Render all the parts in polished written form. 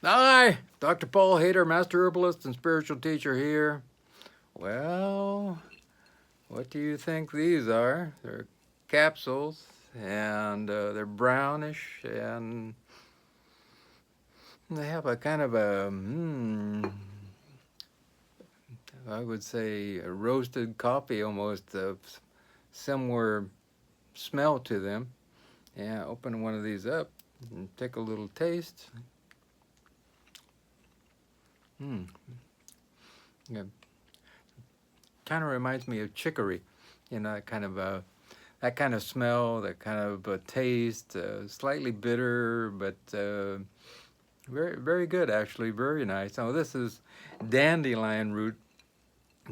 Hi, Dr. Paul Haider, Master Herbalist and Spiritual Teacher here. Well, what do you think these are? They're capsules, and they're brownish, and they have a kind of I would say a roasted coffee almost, similar smell to them. Yeah, open one of these up and take a little taste. Hmm, yeah, kind of reminds me of chicory, that kind of smell, that kind of taste, slightly bitter, but very, very good actually, very nice. Now this is dandelion root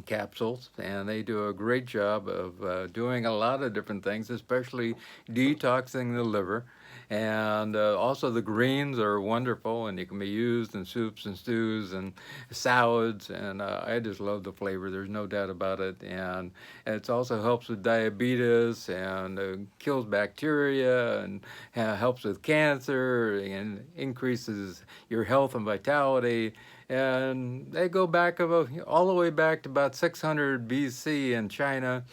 capsules, and they do a great job of doing a lot of different things, especially detoxing the liver. And also the greens are wonderful, and they can be used in soups and stews and salads, and I just love the flavor, there's no doubt about it. And it also helps with diabetes, and kills bacteria, and helps with cancer, and increases your health and vitality. And they go back all the way back to about 600 BC in China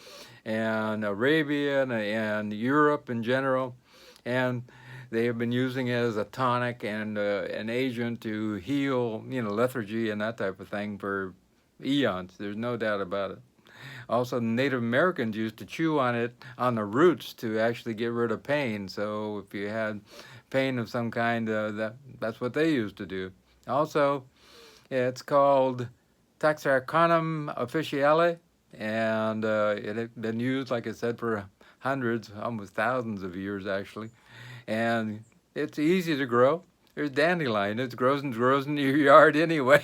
and Arabia and Europe in general. And they have been using it as a tonic and an agent to heal, lethargy and that type of thing for eons. There's no doubt about it. Also, Native Americans used to chew on it, on the roots, to actually get rid of pain. So if you had pain of some kind, that's what they used to do. Also, it's called Taxarcanum officiale, and it had been used, like I said, for hundreds, almost thousands of years actually. And it's easy to grow. There's dandelion. It grows in your yard anyway.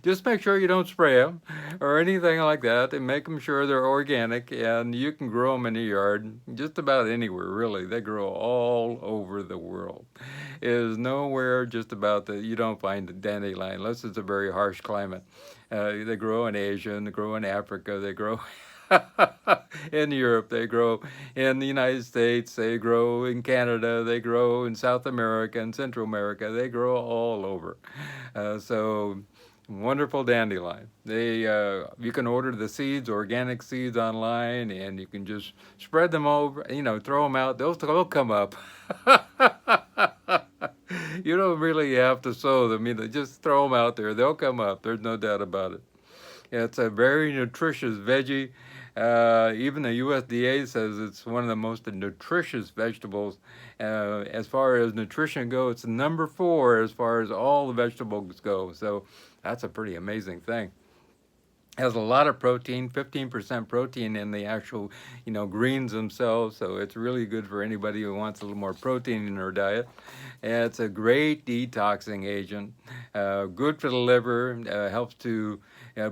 Just make sure you don't spray them or anything like that, and make them sure they're organic, and you can grow them in your yard just about anywhere, really. They grow all over the world. It is nowhere just about that you don't find a dandelion unless it's a very harsh climate. They grow in Asia, and they grow in Africa, they grow in Europe, they grow in the United States, they grow in Canada, they grow in South America and Central America, they grow all over. So wonderful dandelion. You can order the seeds, organic seeds online, and you can just spread them over, throw them out, they'll come up. You don't really have to sow them, just throw them out there, they'll come up, there's no doubt about it. It's a very nutritious veggie. Even the USDA says it's one of the most nutritious vegetables. As far as nutrition goes, it's number 4 as far as all the vegetables go. So that's a pretty amazing thing. Has a lot of protein, 15% protein in the actual, greens themselves. So it's really good for anybody who wants a little more protein in their diet. And it's a great detoxing agent, good for the liver, helps to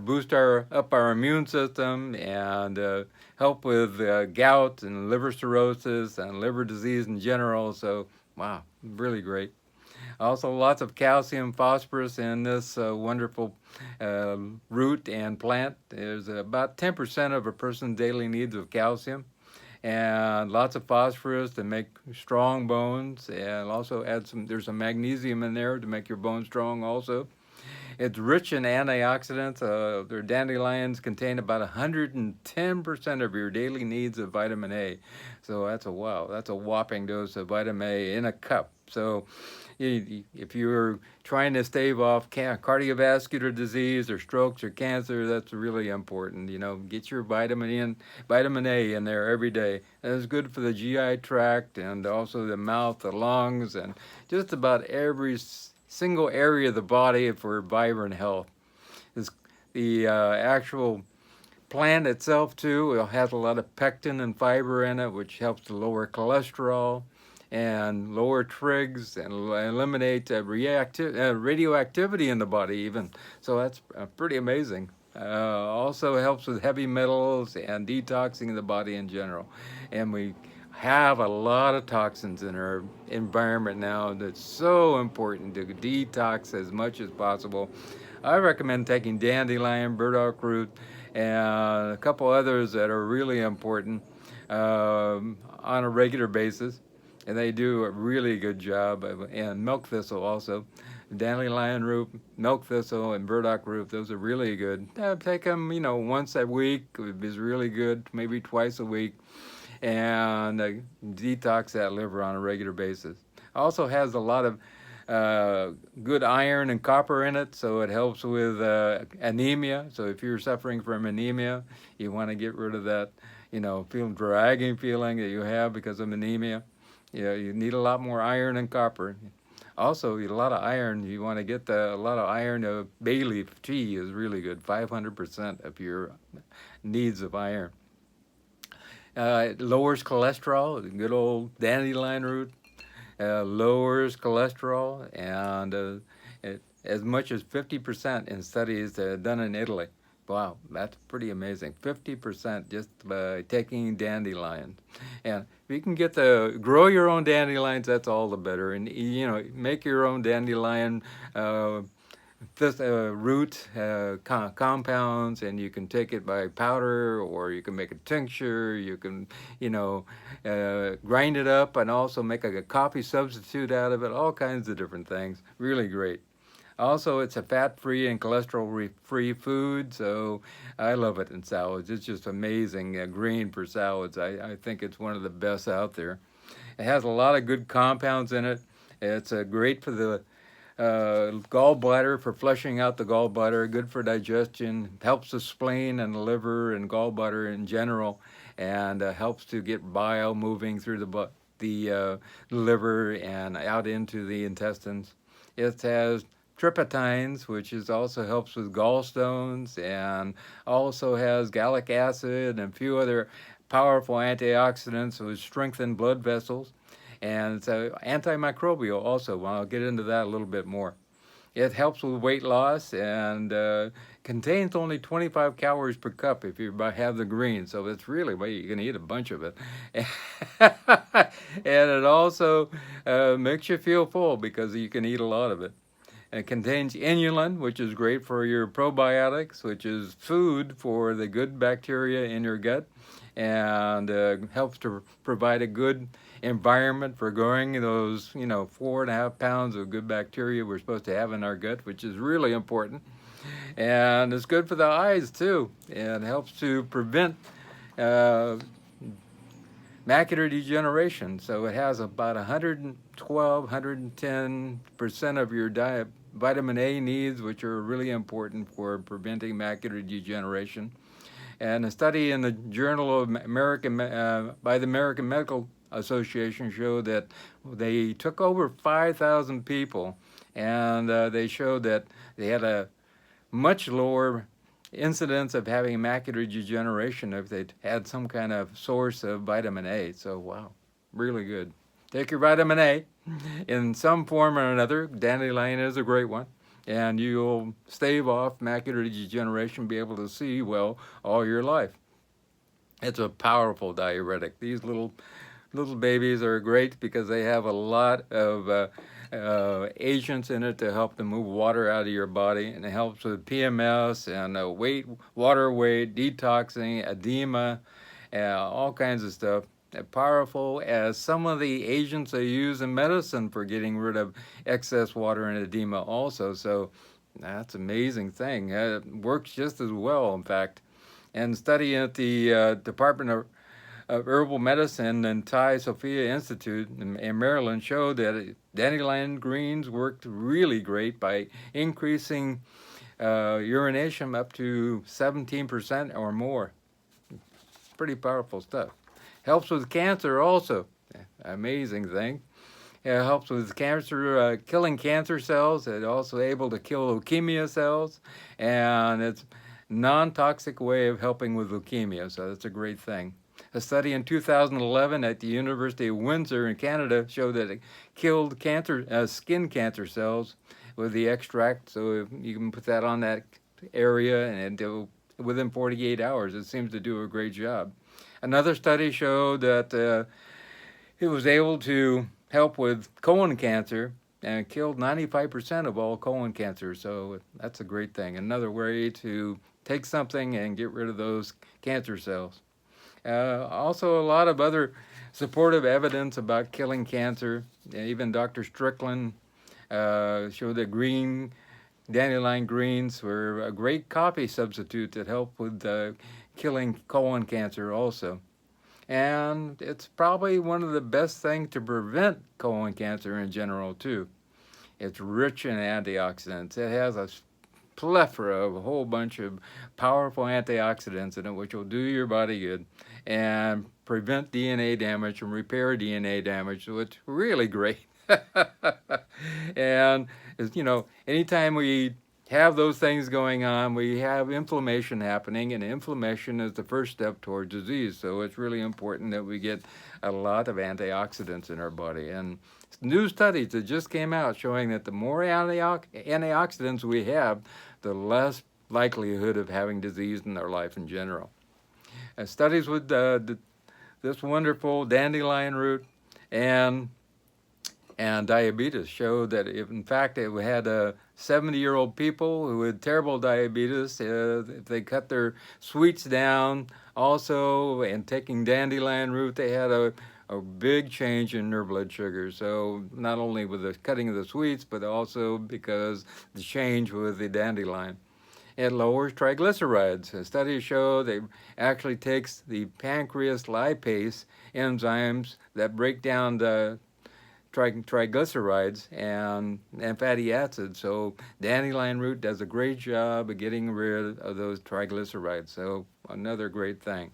boost up our immune system, and help with gout and liver cirrhosis and liver disease in general. So, wow, really great. Also, lots of calcium, phosphorus in this wonderful root and plant. There's about 10% of a person's daily needs of calcium, and lots of phosphorus to make strong bones, and also there's some magnesium in there to make your bones strong also. It's rich in antioxidants. Their dandelions contain about 110% of your daily needs of vitamin A. So that's a whopping dose of vitamin A in a cup. So if you're trying to stave off cardiovascular disease or strokes or cancer, that's really important. Get your vitamin A in there every day. That's good for the GI tract, and also the mouth, the lungs, and just about every single area of the body for vibrant health. The actual plant itself too, it has a lot of pectin and fiber in it, which helps to lower cholesterol and lower trigs and eliminate radioactivity in the body even. So that's pretty amazing. Also helps with heavy metals and detoxing the body in general. And we have a lot of toxins in our environment now that's so important to detox as much as possible. I recommend taking dandelion, burdock root, and a couple others that are really important on a regular basis. and they do a really good job. And milk thistle also. Dandelion root, milk thistle, and burdock root, those are really good. Take them, once a week is really good, maybe twice a week, and detox that liver on a regular basis. Also has a lot of good iron and copper in it, so it helps with anemia. So if you're suffering from anemia, you want to get rid of that, dragging feeling that you have because of anemia. You need a lot more iron and copper. Also, a lot of iron. You want to get a lot of iron. Bay leaf tea is really good. 500% of your needs of iron. It lowers cholesterol. Good old dandelion root lowers cholesterol, and as much as 50% in studies done in Italy. Wow, that's pretty amazing. 50% just by taking dandelions. And if you can grow your own dandelions, that's all the better. And, make your own dandelion root compounds, and you can take it by powder, or you can make a tincture. You can, grind it up and also make a coffee substitute out of it. All kinds of different things. Really great. Also, it's a fat-free and cholesterol-free food, so I love it in salads. It's just amazing green for salads. I think it's one of the best out there. It has a lot of good compounds in it. It's great for the gallbladder, for flushing out the gallbladder, good for digestion, helps the spleen and the liver and gallbladder in general, and helps to get bile moving through the liver and out into the intestines. It has triptans, which also helps with gallstones, and also has gallic acid and a few other powerful antioxidants which strengthen blood vessels. And it's antimicrobial also. Well, I'll get into that a little bit more. It helps with weight loss, and contains only 25 calories per cup if you have the green. So it's really, well, you can eat a bunch of it. And it also makes you feel full because you can eat a lot of it. And it contains inulin, which is great for your probiotics, which is food for the good bacteria in your gut, and helps to provide a good environment for growing those, 4.5 pounds of good bacteria we're supposed to have in our gut, which is really important. And it's good for the eyes too, and helps to prevent macular degeneration. So it has about 112, 110% of your vitamin A needs, which are really important for preventing macular degeneration. And a study in the Journal of by the American Medical Association showed that they took over 5,000 people, and they showed that they had a much lower incidence of having macular degeneration if they'd had some kind of source of vitamin A. So, wow, really good. Take your vitamin A in some form or another. Dandelion is a great one. And you'll stave off macular degeneration, be able to see well all your life. It's a powerful diuretic. These little babies are great because they have a lot of agents in it to help to move water out of your body, and it helps with PMS and water weight, detoxing, edema, all kinds of stuff. Powerful as some of the agents they use in medicine for getting rid of excess water and edema also. So that's an amazing thing. It works just as well, in fact. And study at the Department of Herbal Medicine and Thai Sophia Institute in Maryland showed that dandelion greens worked really great by increasing urination up to 17% or more. Pretty powerful stuff. Helps with cancer also. Amazing thing. It helps with cancer, killing cancer cells. It's also able to kill leukemia cells, and it's non-toxic way of helping with leukemia, so that's a great thing. A study in 2011 at the University of Windsor in Canada showed that it killed skin cancer cells with the extract, so you can put that on that area, and within 48 hours, it seems to do a great job. Another study showed that it was able to help with colon cancer and killed 95% of all colon cancer. So that's a great thing. Another way to take something and get rid of those cancer cells. Also, a lot of other supportive evidence about killing cancer. Even Dr. Strickland showed that dandelion greens were a great coffee substitute that helped with killing colon cancer also. And it's probably one of the best things to prevent colon cancer in general too. It's rich in antioxidants. It has a plethora of a whole bunch of powerful antioxidants in it, which will do your body good and prevent DNA damage and repair DNA damage. So it's really great. And anytime we have those things going on, we have inflammation happening, and inflammation is the first step toward disease. So it's really important that we get a lot of antioxidants in our body. And new studies that just came out showing that the more antioxidants we have, the less likelihood of having disease in our life in general. Studies with this wonderful dandelion root and diabetes showed that if in fact it had 70-year-old people who had terrible diabetes, if they cut their sweets down also and taking dandelion root, they had a big change in their blood sugar. So not only with the cutting of the sweets, but also because the change with the dandelion. It lowers triglycerides. Studies show that it actually takes the pancreas lipase enzymes that break down the triglycerides and fatty acids. So dandelion root does a great job of getting rid of those triglycerides. So another great thing.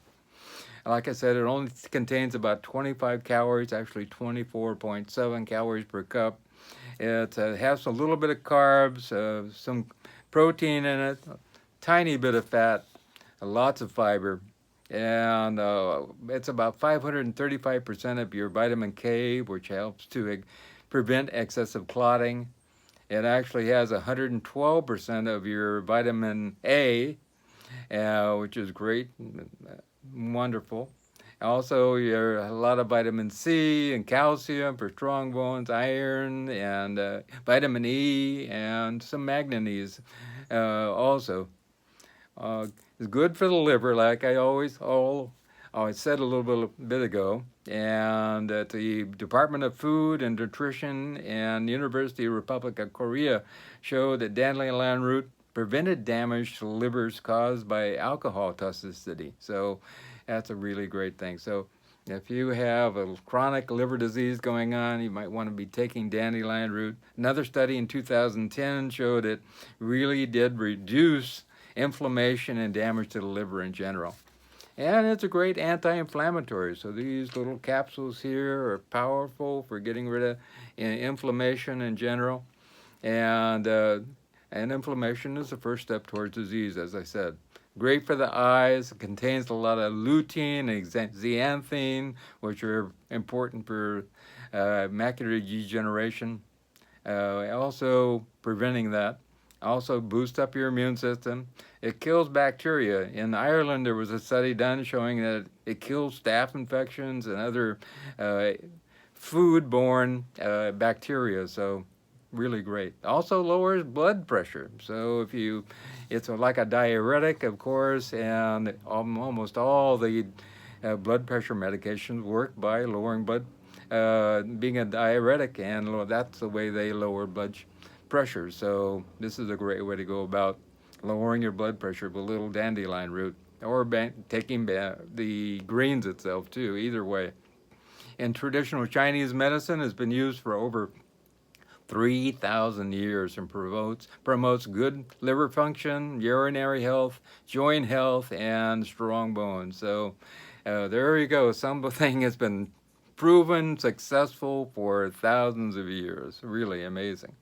Like I said, it only contains about 25 calories, actually 24.7 calories per cup. It has a little bit of carbs, some protein in it, a tiny bit of fat, lots of fiber, and it's about 535% of your vitamin K, which helps to prevent excessive clotting. It actually has 112% of your vitamin A, which is great, wonderful. Also, a lot of vitamin C and calcium for strong bones, iron, and vitamin E, and some manganese also. It's good for the liver, like I said a little bit ago. And the Department of Food and Nutrition and University of Republic of Korea showed that dandelion root prevented damage to livers caused by alcohol toxicity. So that's a really great thing. So if you have a chronic liver disease going on, you might want to be taking dandelion root. Another study in 2010 showed it really did reduce inflammation and damage to the liver in general. And it's a great anti-inflammatory. So these little capsules here are powerful for getting rid of inflammation in general. And inflammation is the first step towards disease, as I said. Great for the eyes. It contains a lot of lutein and zeaxanthin, which are important for macular degeneration. Also preventing that. Also boosts up your immune system. It kills bacteria. In Ireland, there was a study done showing that it kills staph infections and other food-borne bacteria. So really great. Also lowers blood pressure. So it's like a diuretic, of course, and almost all the blood pressure medications work by lowering being a diuretic, and that's the way they lower blood pressure. So this is a great way to go about lowering your blood pressure with a little dandelion root, or taking the greens itself too, either way. In traditional Chinese medicine, has been used for over 3,000 years and promotes good liver function, urinary health, joint health, and strong bones. So there you go. Something has been proven successful for thousands of years. Really amazing.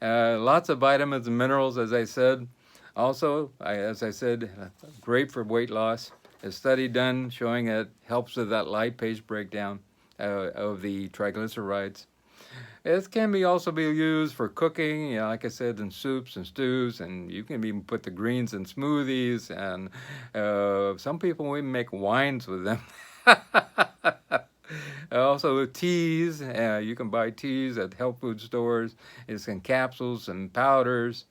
Lots of vitamins and minerals, as I said. Also, as I said, great for weight loss. A study done showing it helps with that lipase breakdown of the triglycerides. It can also be used for cooking, like I said, in soups and stews, and you can even put the greens in smoothies, and some people even make wines with them. Also teas, you can buy teas at health food stores. It's in capsules and powders.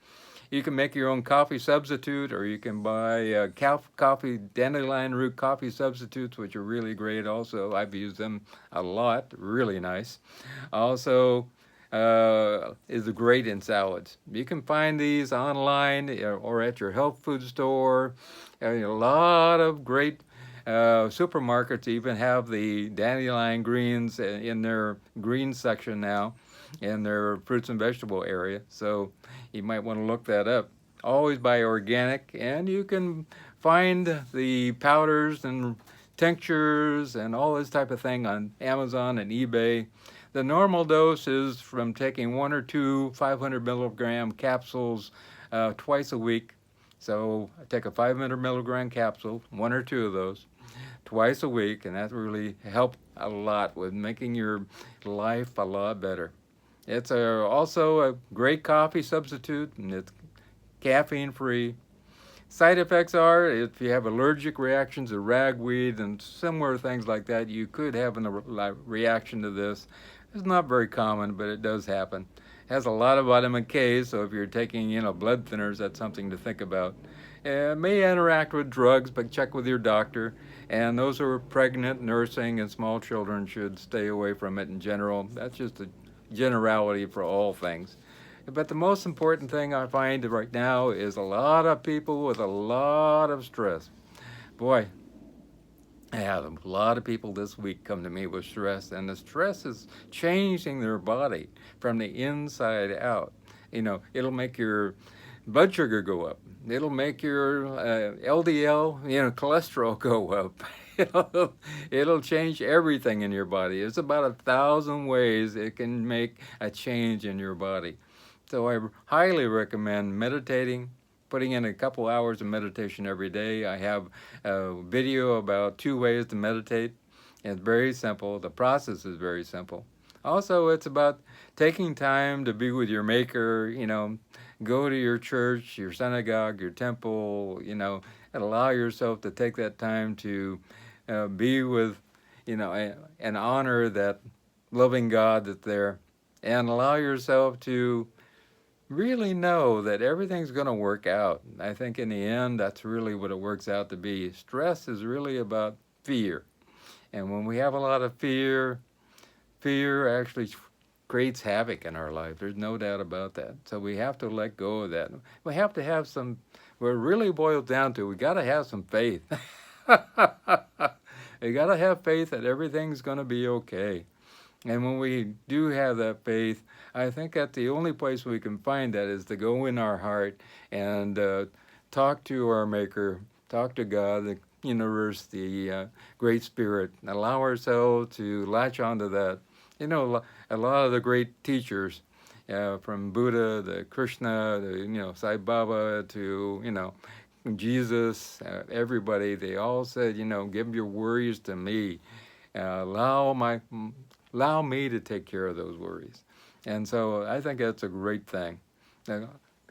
You can make your own coffee substitute, or you can buy coffee dandelion root coffee substitutes, which are really great. Also, I've used them a lot. Really nice. Also, is great in salads. You can find these online or at your health food store. A lot of great supermarkets even have the dandelion greens in their green section now in their fruits and vegetable area. So you might want to look that up. Always buy organic, and you can find the powders and tinctures and all this type of thing on Amazon and eBay. The normal dose is from taking 1 or 2 500 milligram capsules twice a week. So I take a 500 milligram capsule, 1 or 2 of those, twice a week, and that really helped a lot with making your life a lot better. It's also a great coffee substitute, and it's caffeine free. Side effects are if you have allergic reactions to ragweed and similar things like that, you could have a reaction to this. It's not very common, but it does happen. It has a lot of vitamin K, so if you're taking blood thinners, that's something to think about. It may interact with drugs, but check with your doctor. And those who are pregnant, nursing, and small children should stay away from it in general. That's just a generality for all things. But the most important thing I find right now is a lot of people with a lot of stress. Boy, I had a lot of people this week come to me with stress, and the stress is changing their body from the inside out. It'll make your blood sugar go up. It'll make your LDL, cholesterol go up. It'll change everything in your body. It's about 1,000 ways it can make a change in your body. So I highly recommend meditating, putting in a couple hours of meditation every day. I have a video about 2 ways to meditate. It's very simple. The process is very simple. Also, it's about taking time to be with your maker, go to your church, your synagogue, your temple, and allow yourself to take that time to be with, and honor that loving God that's there, and allow yourself to really know that everything's going to work out. I think in the end, that's really what it works out to be. Stress is really about fear. And when we have a lot of fear actually creates havoc in our life. There's no doubt about that. So we have to let go of that. We have to have what it really boils down to, we got to have some faith. You got to have faith that everything's going to be okay. And when we do have that faith, I think that the only place we can find that is to go in our heart and talk to our Maker, talk to God, the universe, the Great Spirit, and allow ourselves to latch onto that. A lot of the great teachers, from Buddha to Krishna, to Sai Baba, to Jesus, everybody, they all said, give your worries to me. Allow me to take care of those worries. And so I think that's a great thing.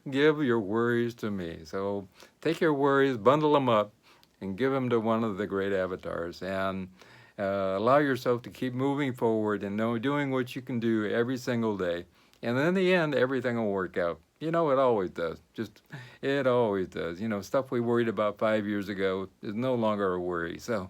Give your worries to me. So take your worries, bundle them up, and give them to one of the great avatars. And allow yourself to keep moving forward and doing what you can do every single day. And in the end, everything will work out. It always does. It always does. Stuff we worried about 5 years ago is no longer a worry. So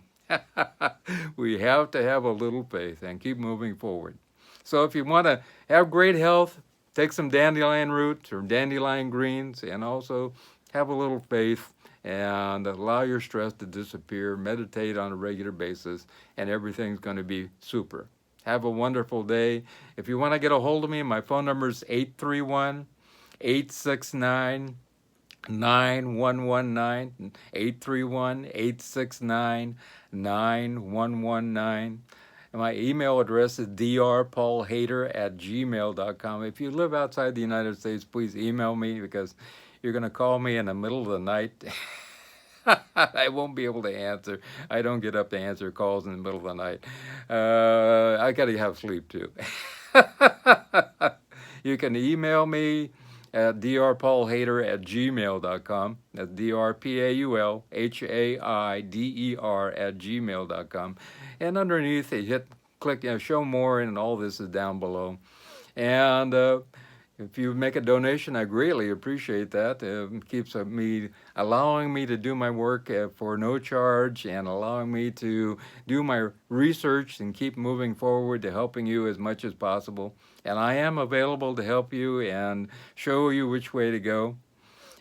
we have to have a little faith and keep moving forward. So if you want to have great health, take some dandelion roots or dandelion greens, and also have a little faith and allow your stress to disappear. Meditate on a regular basis, and everything's going to be super. Have a wonderful day. If you want to get a hold of me, my phone number is 831-869-9119, 831-869-9119. My email address is drpaulhaider@gmail.com. If you live outside the United States, please email me, because you're going to call me in the middle of the night. I won't be able to answer. I don't get up to answer calls in the middle of the night. I got to have sleep too. You can email me at drpaulhaider@gmail.com. That's drpaulhaider@gmail.com. And underneath, click show more, and all this is down below. And If you make a donation, I greatly appreciate that. It keeps allowing me to do my work for no charge, and allowing me to do my research and keep moving forward to helping you as much as possible. And I am available to help you and show you which way to go,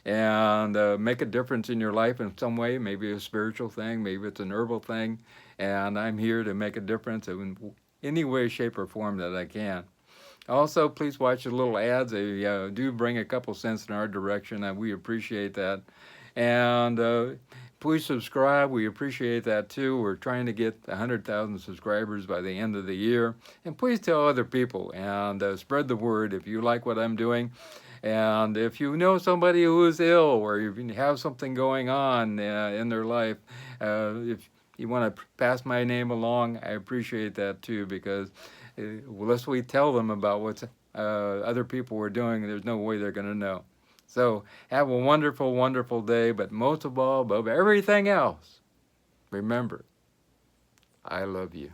and make a difference in your life in some way, maybe a spiritual thing, maybe it's an herbal thing, and I'm here to make a difference in any way, shape, or form that I can. Also, please watch the little ads. They do bring a couple cents in our direction, and we appreciate that. And please subscribe. We appreciate that too. We're trying to get 100,000 subscribers by the end of the year. And please tell other people and spread the word if you like what I'm doing. And if you know somebody who is ill, or you have something going on in their life, if you want to pass my name along, I appreciate that too, because unless we tell them about what other people are doing, there's no way they're going to know. So have a wonderful, wonderful day, but most of all, above everything else, remember, I love you.